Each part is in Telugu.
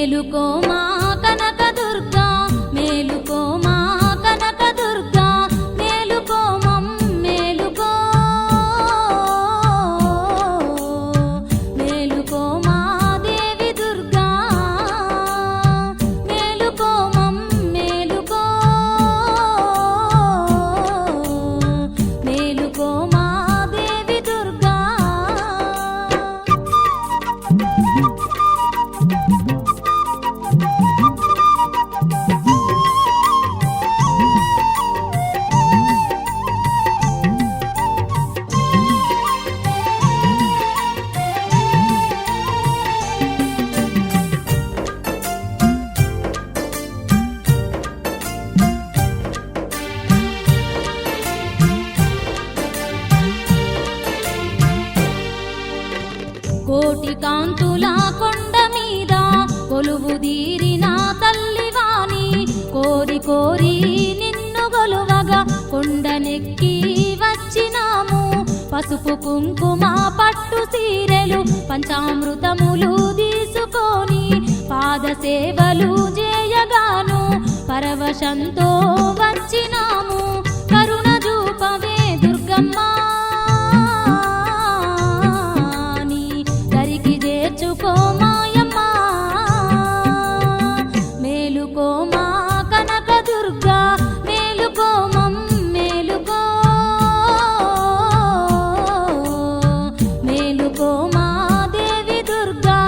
మేలుకో మా కనకదుర్గా మేలుకో మా కనకదుర్గా మేలుకో మేలుకో మేలుకో మా దేవి దుర్గా మేలుకో మేలుకో మేలుకో మా దేవి దుర్గా. కోటి కాంతుల కొండ మీద కొలువు దీరిన తల్లివాణి కోరి కోరి నిన్ను గొలువగా కొండనెక్కి వచ్చినాము. పసుపు కుంకుమ పట్టు సీరెలు పంచామృతములు తీసుకొని పాద సేవలు చేయగాను పరవశంతో వచ్చినాము. కరుణ చూపవే దుర్గమ్మ చేర్చుకో మాయమ్మ మేలుకో మా కనకదుర్గా మేలుకో మేలుకో మేలుకో మా దేవి దుర్గా.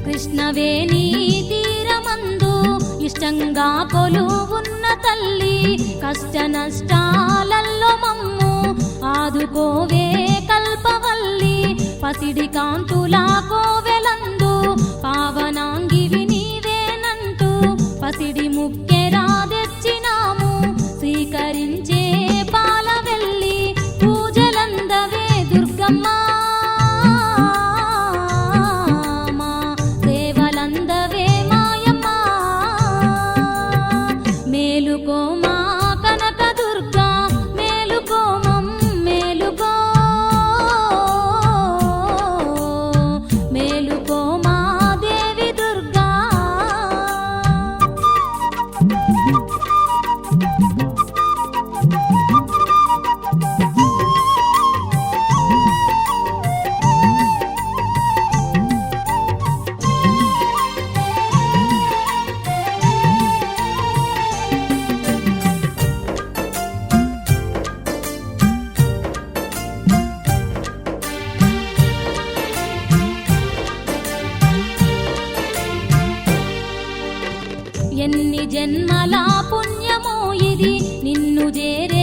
కృష్ణవేణి తీరమందు ఇష్టంగా కొలువున్న తల్లి కష్ట నష్టాలలో మమ్ము ఆదుకోవే కల్పవల్లి. పసిడి కాంతుల కోవెలందు పావనాంగివి నీవేనంటూ పసిడి ముక్కెరా తెచ్చినాము. స్వీకరించే పాలవెల్లి పూజలందవే దుర్గమ్మ మేలుకో మా కనకదుర్గా మేలుకో మేలుకో మేలుకో మా దేవి దుర్గా. ఎన్ని జన్మల పుణ్యమో ఇది నిన్ను చేరే